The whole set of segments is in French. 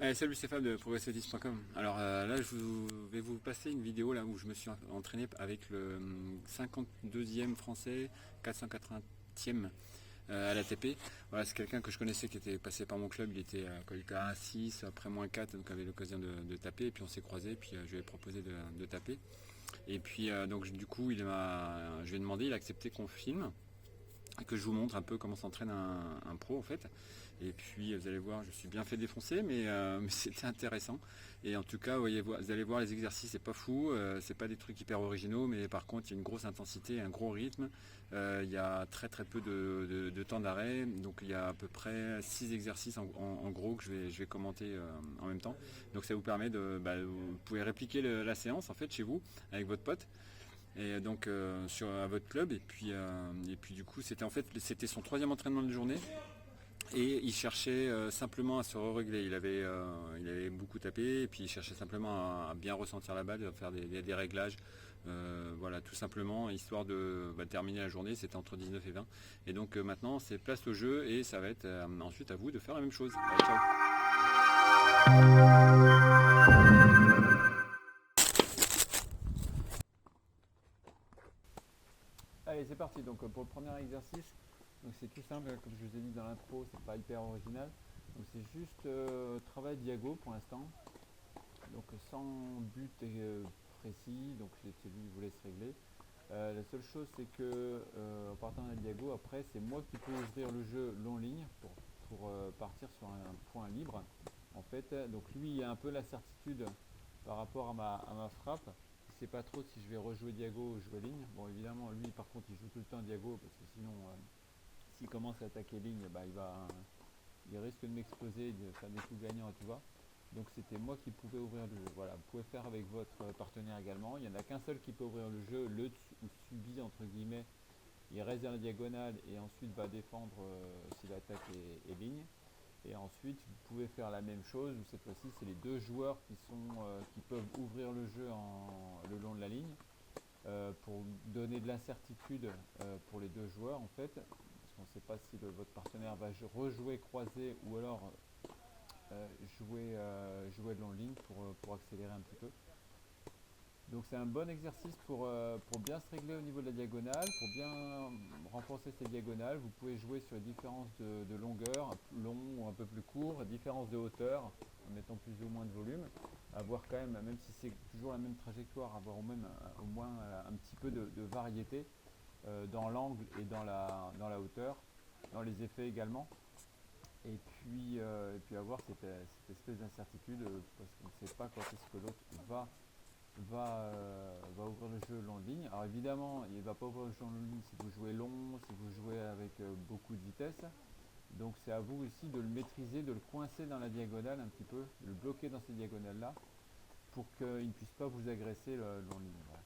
Allez, salut Stéphane de progressisme.com. Alors là, vais vous passer une vidéo là où je me suis entraîné avec le 52e français, 480e à l'ATP. Voilà, c'est quelqu'un que je connaissais qui était passé par mon club. Il était à 6, après moins 4, donc avait l'occasion de taper. Et puis on s'est croisés, puis je lui ai proposé de taper. Et puis donc du coup, je lui ai demandé, il a accepté qu'on filme et que je vous montre un peu comment s'entraîne un pro en fait. Et puis vous allez voir, je suis bien fait défoncer, mais c'était intéressant. Et en tout cas, vous allez voir les exercices, c'est pas fou, c'est pas des trucs hyper originaux, mais par contre, il y a une grosse intensité, un gros rythme. Il y a très très peu de temps d'arrêt, donc il y a à peu près 6 exercices en gros que je vais commenter en même temps. Donc ça vous permet vous pouvez répliquer la séance en fait chez vous avec votre pote et donc à votre club et puis du coup c'était son troisième entraînement de journée et il cherchait simplement à se régler. Il avait beaucoup tapé et puis il cherchait simplement à bien ressentir la balle, à faire des réglages. Voilà, tout simplement, histoire de terminer la journée. C'était entre 19 et 20. Et donc maintenant, c'est place au jeu et ça va être ensuite à vous de faire la même chose. Allez, ciao. Allez, c'est parti. Donc pour le premier exercice, donc c'est tout simple, comme je vous ai dit dans l'intro, c'est pas hyper original. Donc c'est juste travail diago pour l'instant. Donc sans but précis, donc c'est lui qui vous laisse régler. La seule chose c'est que en partant d'un diago, après c'est moi qui peux ouvrir le jeu long ligne pour partir sur un point libre. En fait, donc lui il a un peu la certitude par rapport à ma frappe. Il ne sait pas trop si je vais rejouer diago ou jouer ligne. Bon évidemment lui par contre il joue tout le temps diago parce que sinon s'il commence à attaquer ligne, il risque de m'exploser et de faire des coups gagnants, tu vois. Donc c'était moi qui pouvais ouvrir le jeu. Voilà, vous pouvez faire avec votre partenaire également. Il n'y en a qu'un seul qui peut ouvrir le jeu, le ou subit entre guillemets. Il reste dans la diagonale et ensuite va défendre si l'attaque est ligne. Et ensuite vous pouvez faire la même chose où cette fois-ci c'est les deux joueurs qui peuvent ouvrir le jeu le long de la ligne pour donner de l'incertitude pour les deux joueurs en fait. Parce qu'on ne sait pas si votre partenaire va rejouer croisé ou alors jouer de long ligne pour accélérer un petit peu. Donc c'est un bon exercice pour bien se régler au niveau de la diagonale, pour bien renforcer ces diagonales. Vous pouvez jouer sur les différences de longueur, long ou un peu plus court, différences de hauteur, en mettant plus ou moins de volume. Avoir quand même si c'est toujours la même trajectoire, avoir au moins un petit peu de variété dans l'angle et dans la hauteur, dans les effets également. Et puis avoir cette espèce d'incertitude parce qu'on ne sait pas quand est-ce que l'autre va ouvrir le jeu long ligne. Alors évidemment, il ne va pas ouvrir le jeu long ligne si vous jouez long, si vous jouez avec beaucoup de vitesse. Donc c'est à vous aussi de le maîtriser, de le coincer dans la diagonale un petit peu, de le bloquer dans ces diagonales-là pour qu'il ne puisse pas vous agresser le long ligne. Voilà.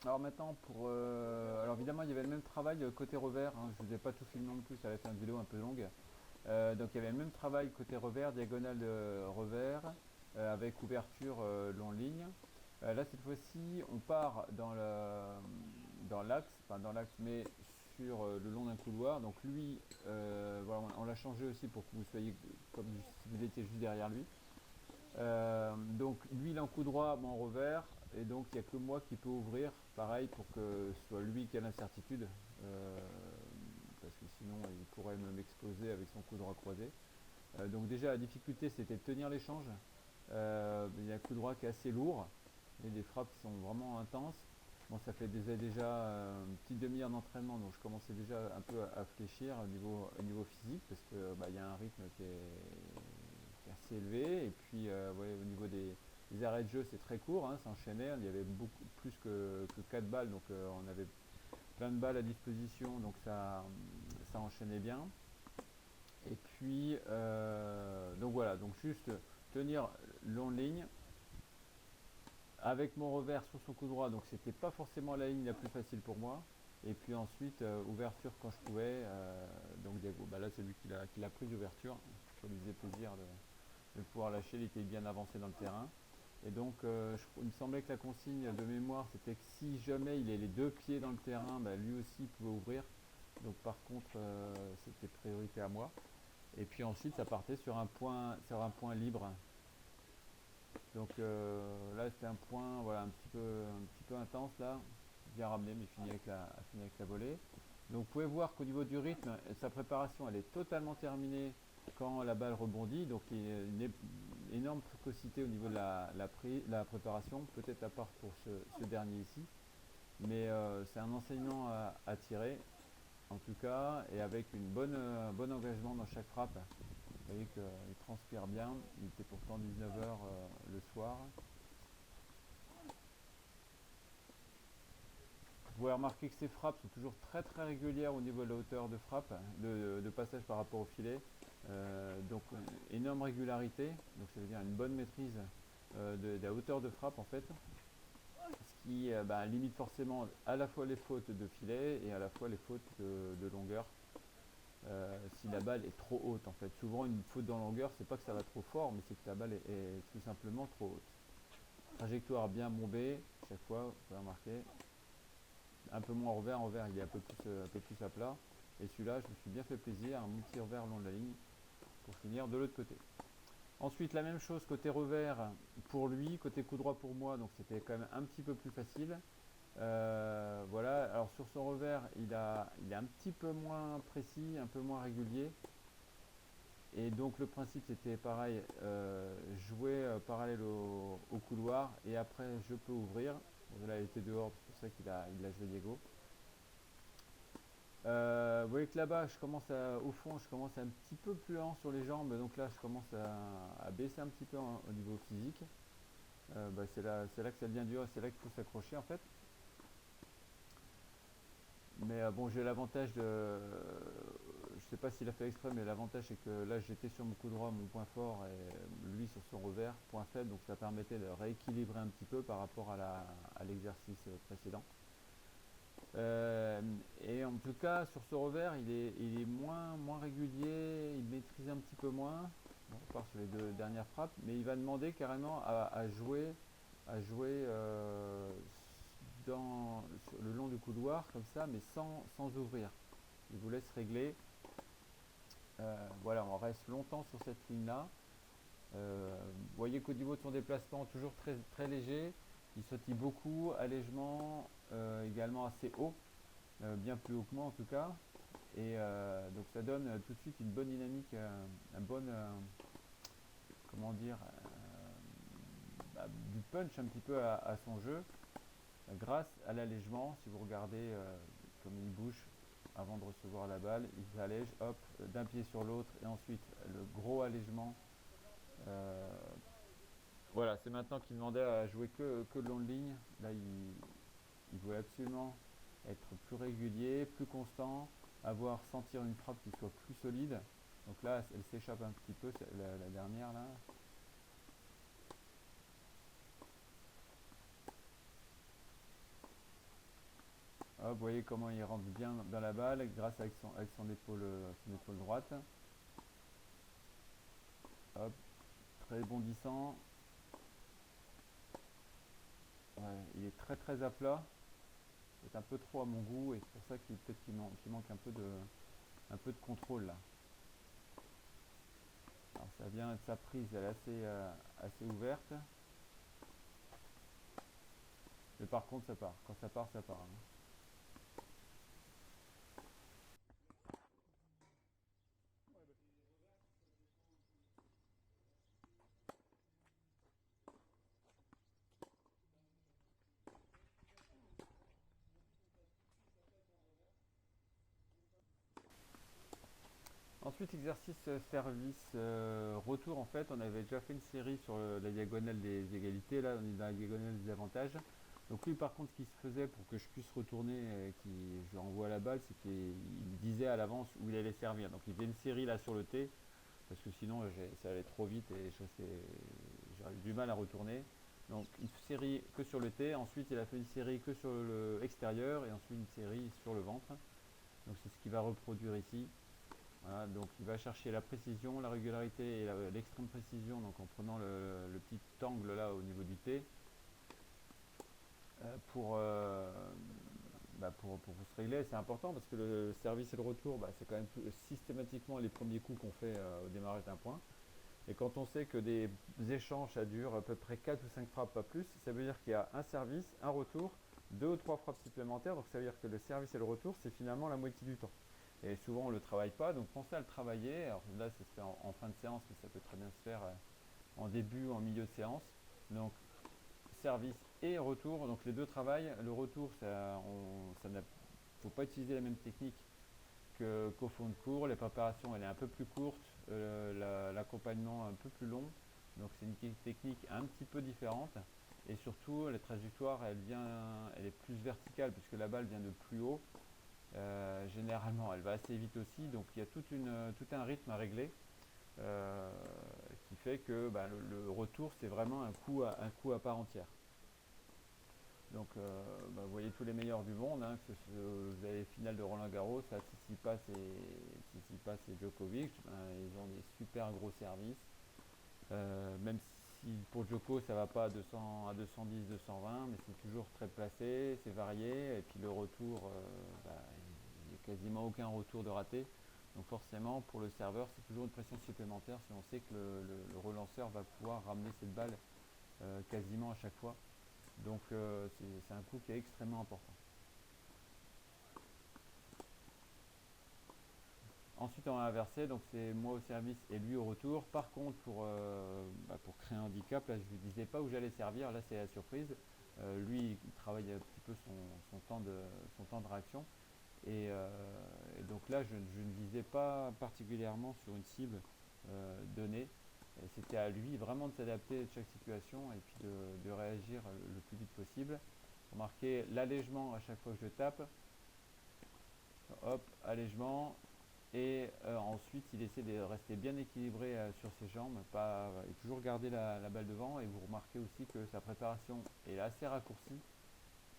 Alors maintenant, alors évidemment, il y avait le même travail côté revers. Hein. Je ne vous ai pas tout filmé non plus, ça va être une vidéo un peu longue. Donc il y avait le même travail côté revers, diagonale de revers, avec ouverture long ligne. Là cette fois-ci on part dans l'axe, enfin dans l'axe mais sur le long d'un couloir. Donc lui, voilà, on l'a changé aussi pour que vous soyez comme si vous étiez juste derrière lui. Donc lui il est en coup droit, moi en revers, et donc il n'y a que moi qui peux ouvrir, pareil pour que ce soit lui qui a l'incertitude, parce que sinon il pourrait m'exploser avec son coup droit croisé. Donc déjà la difficulté c'était de tenir l'échange. Il y a un coup droit qui est assez lourd, et des frappes qui sont vraiment intenses. Bon, ça fait déjà une petite demi-heure d'entraînement, donc je commençais déjà un peu à fléchir au niveau physique, parce que y a un rythme qui est assez élevé. Et puis ouais, au niveau des arrêts de jeu, c'est très court, hein, ça enchaînait. Il y avait beaucoup plus que 4 balles, donc on avait plein de balles à disposition, donc ça enchaînait bien. Et puis donc voilà, donc juste tenir long ligne avec mon revers sur son coup droit, donc c'était pas forcément la ligne la plus facile pour moi. Et puis ensuite, ouverture quand je pouvais. Donc Diago, bah là c'est lui qui l'a prise d'ouverture. Ça lui faisait plaisir de pouvoir lâcher, il était bien avancé dans le terrain. Et donc il me semblait que la consigne de mémoire c'était que si jamais il est les deux pieds dans le terrain, bah, lui aussi pouvait ouvrir. Donc par contre c'était priorité à moi. Et puis ensuite ça partait sur un point libre. Donc là c'était un point voilà, un petit peu intense là, bien ramené mais fini avec la volée. Donc vous pouvez voir qu'au niveau du rythme, sa préparation elle est totalement terminée quand la balle rebondit. Donc il y a une énorme précocité au niveau de la préparation, peut-être à part pour ce dernier ici. Mais c'est un enseignement à tirer en tout cas, et avec un bon engagement dans chaque frappe. Vous voyez qu'il transpire bien, il était pourtant 19h le soir. Vous pouvez remarquer que ces frappes sont toujours très très régulières au niveau de la hauteur de frappe, de passage par rapport au filet. Donc une énorme régularité, donc ça veut dire une bonne maîtrise de la hauteur de frappe en fait. Ce qui limite forcément à la fois les fautes de filet et à la fois les fautes de longueur. Si la balle est trop haute en fait. Souvent une faute dans longueur, c'est pas que ça va trop fort, mais c'est que la balle est tout simplement trop haute. Trajectoire bien bombée, chaque fois, vous pouvez remarquer. Un peu moins en revers il est un peu plus à plat. Et celui-là, je me suis bien fait plaisir, un petit revers long de la ligne pour finir de l'autre côté. Ensuite, la même chose côté revers pour lui, côté coup droit pour moi, donc c'était quand même un petit peu plus facile. Voilà, alors sur son revers, il est un petit peu moins précis, un peu moins régulier. Et donc le principe c'était pareil, jouer parallèle au couloir et après je peux ouvrir. Bon, là il était dehors, c'est pour ça qu'il a joué Diego. Vous voyez que là-bas, au fond, je commence un petit peu plus lent sur les jambes, donc là je commence à baisser un petit peu au niveau physique. C'est là que ça devient dur, c'est là qu'il faut s'accrocher en fait. Mais bon, j'ai l'avantage je sais pas s'il a fait exprès, mais l'avantage c'est que là j'étais sur mon coup droit, mon point fort, et lui sur son revers, point faible, donc ça permettait de rééquilibrer un petit peu par rapport à l'exercice précédent. Et en tout cas, sur ce revers, il est moins régulier, il maîtrise un petit peu moins, bon, à part sur les deux dernières frappes, mais il va demander carrément à jouer le long du couloir, comme ça, mais sans ouvrir. Il vous laisse régler. Voilà, on reste longtemps sur cette ligne-là. Vous voyez qu'au niveau de son déplacement, toujours très, très léger, il sautille beaucoup, allègement également assez haut, bien plus haut que moi en tout cas. Et donc ça donne tout de suite une bonne dynamique, un bon, comment dire, du punch un petit peu à son jeu, grâce à l'allègement. Si vous regardez comme il bouge avant de recevoir la balle, il s'allège, hop, d'un pied sur l'autre, et ensuite le gros allègement. Voilà, c'est maintenant qu'il demandait à jouer que le long de ligne. Là, il voulait absolument être plus régulier, plus constant, sentir une frappe qui soit plus solide. Donc là, elle s'échappe un petit peu, la dernière là. Hop, vous voyez comment il rentre bien dans la balle grâce avec son épaule droite. Hop, très bondissant. Ouais, il est très très à plat. C'est un peu trop à mon goût et c'est pour ça qu'il manque un peu de contrôle là. Alors ça vient, sa prise elle est assez ouverte. Mais par contre ça part. Quand ça part, ça part. Hein. Ensuite, exercice service retour. En fait, on avait déjà fait une série sur la diagonale des égalités. Là, on est dans la diagonale des avantages. Donc lui, par contre, ce qui se faisait pour que je puisse retourner et que je lui renvoie la balle, c'est qu'il me disait à l'avance où il allait servir. Donc il faisait une série là sur le T, parce que sinon ça allait trop vite et j'aurais eu du mal à retourner. Donc une série que sur le T, ensuite il a fait une série que sur le extérieur et ensuite une série sur le ventre. Donc c'est ce qu'il va reproduire ici. Voilà, donc il va chercher la précision, la régularité et l'extrême précision, donc en prenant le petit angle là au niveau du T pour, pour se régler. C'est important parce que le service et le retour, c'est quand même systématiquement les premiers coups qu'on fait au démarrage d'un point. Et quand on sait que des échanges, ça dure à peu près 4 ou 5 frappes, pas plus, ça veut dire qu'il y a un service, un retour, 2 ou 3 frappes supplémentaires. Donc ça veut dire que le service et le retour, c'est finalement la moitié du temps. Et souvent on ne le travaille pas, donc pensez à le travailler. Alors là, ça se fait en fin de séance, mais ça peut très bien se faire en début ou en milieu de séance. Donc service et retour, donc les deux travaillent. Le retour, ça ne faut pas utiliser la même technique qu'au fond de cours. Les préparations, elle est un peu plus courte, l'accompagnement un peu plus long. Donc c'est une technique un petit peu différente. Et surtout, la trajectoire, elle est plus verticale puisque la balle vient de plus haut. Généralement, elle va assez vite aussi. Donc il y a tout un rythme à régler. Qui fait que le retour, c'est vraiment un coup à part entière. Donc vous voyez tous les meilleurs du monde, hein, que vous avez les finales de Roland Garros, Tsitsipas et Djokovic, ils ont des super gros services. Même si pour Djoko ça va pas à 210, 220, mais c'est toujours très placé, c'est varié, et puis le retour, il n'y a quasiment aucun retour de raté. Donc forcément pour le serveur c'est toujours une pression supplémentaire si on sait que le relanceur va pouvoir ramener cette balle quasiment à chaque fois. Donc c'est un coup qui est extrêmement important. Ensuite on va inverser, donc c'est moi au service et lui au retour. Par contre pour créer un handicap, là je ne lui disais pas où j'allais servir, là c'est la surprise. Lui il travaille un petit peu son temps de réaction. Et donc là je ne visais pas particulièrement sur une cible donnée. Et c'était à lui vraiment de s'adapter à chaque situation et puis de réagir le plus vite possible. Remarquez l'allègement à chaque fois que je tape. Hop, allègement. Et ensuite, il essaie de rester bien équilibré sur ses jambes et toujours garder la balle devant. Et vous remarquez aussi que sa préparation est assez raccourcie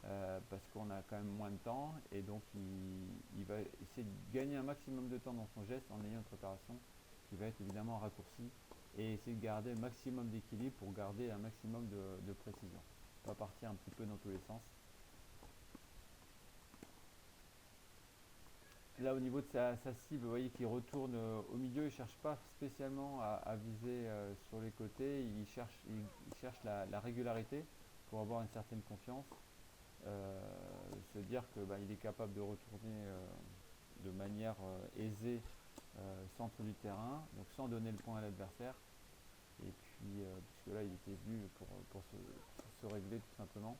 parce qu'on a quand même moins de temps. Et donc, il va essayer de gagner un maximum de temps dans son geste en ayant une préparation qui va être évidemment raccourcie. Et essayer de garder un maximum d'équilibre pour garder un maximum de précision. On va partir un petit peu dans tous les sens. Là au niveau de sa cible, vous voyez qu'il retourne au milieu, il ne cherche pas spécialement à viser sur les côtés, il cherche la régularité pour avoir une certaine confiance, se dire qu'il est capable de retourner de manière aisée centre du terrain, donc sans donner le point à l'adversaire. Et puis, puisque là il était venu pour se régler tout simplement.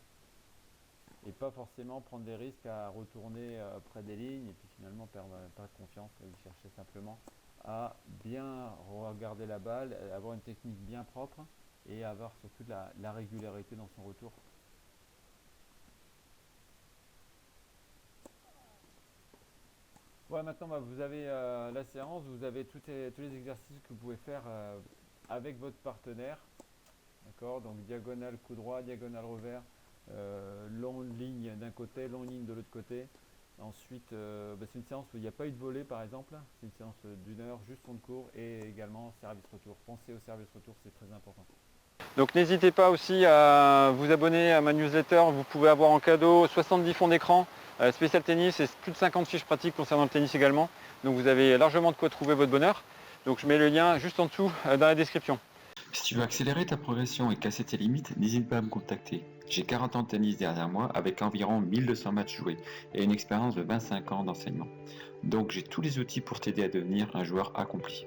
Et pas forcément prendre des risques à retourner près des lignes et puis finalement perdre confiance. Il cherchait simplement à bien regarder la balle, avoir une technique bien propre et avoir surtout de la régularité dans son retour. Voilà, maintenant vous avez la séance, vous avez tous les exercices que vous pouvez faire avec votre partenaire. D'accord, donc diagonale coup droit, diagonale revers, longue ligne d'un côté, longue ligne de l'autre côté. Ensuite, c'est une séance où il n'y a pas eu de volley par exemple. C'est une séance d'1 heure, juste fond de cours et également service retour. Pensez au service retour, c'est très important. Donc n'hésitez pas aussi à vous abonner à ma newsletter. Vous pouvez avoir en cadeau 70 fonds d'écran, spécial tennis et plus de 50 fiches pratiques concernant le tennis également. Donc vous avez largement de quoi trouver votre bonheur. Donc je mets le lien juste en dessous dans la description. Si tu veux accélérer ta progression et casser tes limites, n'hésite pas à me contacter. J'ai 40 ans de tennis derrière moi avec environ 1200 matchs joués et une expérience de 25 ans d'enseignement. Donc j'ai tous les outils pour t'aider à devenir un joueur accompli.